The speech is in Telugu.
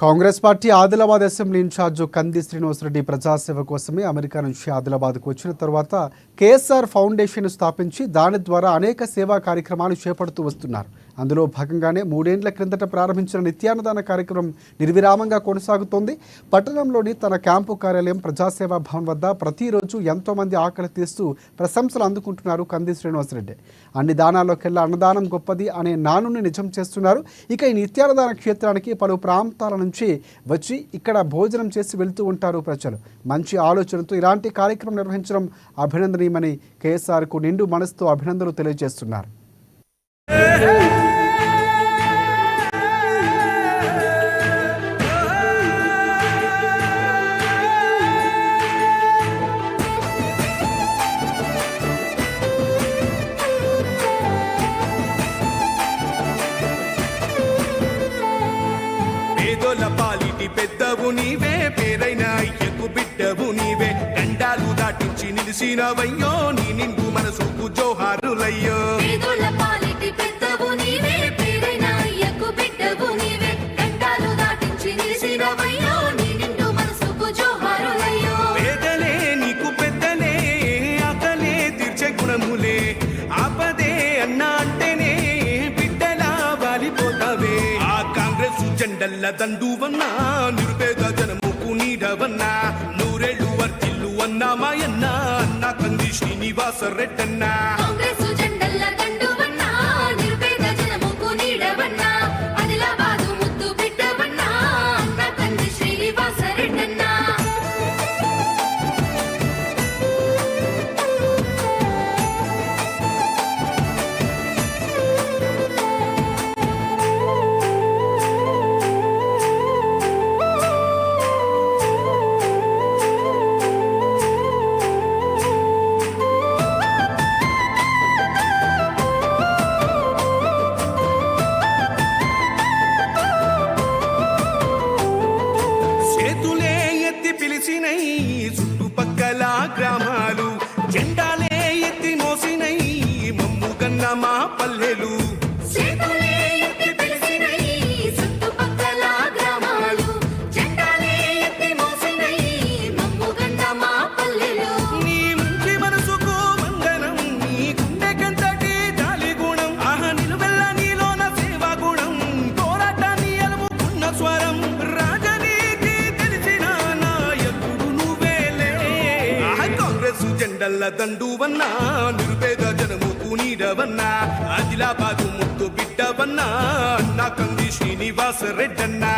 Congress party Adilabad assembly in charge కంది శ్రీనివాసరెడ్డి ప్రజాసేవ కోసమే అమెరికా నుంచి ఆదిలాబాద్కు వచ్చిన తర్వాత కేఎస్ఆర్ ఫౌండేషన్ స్థాపించి దాని ద్వారా అనేక సేవా కార్యక్రమాలు చేపడుతూ వస్తున్నారు. అందులో భాగంగానే 3 ఏళ్ల క్రిందట ప్రారంభించిన నిత్యాన్నదాన కార్యక్రమం నిర్విరామంగా కొనసాగుతోంది. పట్టణంలోని తన క్యాంపు కార్యాలయం ప్రజాసేవా భవన్ వద్ద ప్రతిరోజు ఎంతోమంది ఆకలి తీస్తూ ప్రశంసలు అందుకుంటున్నారు కంది శ్రీనివాసరెడ్డి. అన్ని దానాల్లోకెల్లా అన్నదానం గొప్పది అనే నానుని నిజం చేస్తున్నారు. ఇక ఈ నిత్యాన్నదాన క్షేత్రానికి పలు ప్రాంతాల నుంచి వచ్చి ఇక్కడ భోజనం చేసి వెళ్తూ ఉంటారు ప్రజలు. మంచి ఆలోచనతో ఇలాంటి కార్యక్రమం నిర్వహించడం అభినందనీయమని కేఎస్ఆర్కు నిండు మనసుతో అభినందనలు తెలియజేస్తున్నారు. పేదోల పాలిటి పెద్దవు నీవే, పేరైన అయ్యకు బిడ్డవు నీవే, గండాలు దాటించి నిలిసినవయ్యో, నీ నిండు మనసుకు జోహారులయ్యో. పేదోల పాలిటి పెద్దవు నీవే, పేరైన అయ్యకు బిడ్డవు నీవే, గండాలు దాటించి నిలిసినవయ్యో, నీ నిండు మనసుకు జోహారులయ్యో. పేదలే నీకు పెద్దలే, ఆకలే తీర్చే గుణములే, ఆపదే అన్నా అంటేనే బిడ్డలా వాలిపోతావే. ఆ కాంగ్రెస్ జెండల్ల దండువన్నా, నిరుపేద జనముకు నీడవన్నా, నూరేళ్లు వర్తిల్లు అన్నా మాయన్న, అన్నా కంది శ్రీనివాసరెడ్డన్నా. కాంగ్రెస్ జెండల్ల దండువన్నా, నిరుపేద జనముకు నీడవన్నా, ఆదిలాబాదు ముద్దు బిడ్డవన్నా, అన్నా కంది శ్రీనివాసరెడ్డన్నా. చేతులే ఎత్తి పిలిచినై చుట్టుపక్కల గ్రామాలు, జెండాలే ఎత్తి మోసినై మమ్ముగన్న మా పల్లెలు. చేతులే ఎత్తి పిలిచినై చుట్టుపక్కల గ్రామాలు, జెండాలే ఎత్తి మోసినై మమ్ముగన్న మా పల్లెలు. నీ మంచి మనసుకు వందనం, నీ గుండెకెంతటి జాలి గుణం, ఆహ నిలువెల్ల నీలోన సేవా గుణం, పోరాటాన్ని అలుముకున్న స్వరం, రాజనీతి తెలిసిన నాయకుడు నువ్వేలే. ఆహ కాంగ్రెస్ జెండల్ల దండువన్నా, నిరుపేద జనముకు నీడవన్నా, ఆదిలాబాదు ముద్దు బిడ్డవన్నా, అన్నా కంది శ్రీనివాసరెడ్డన్నా.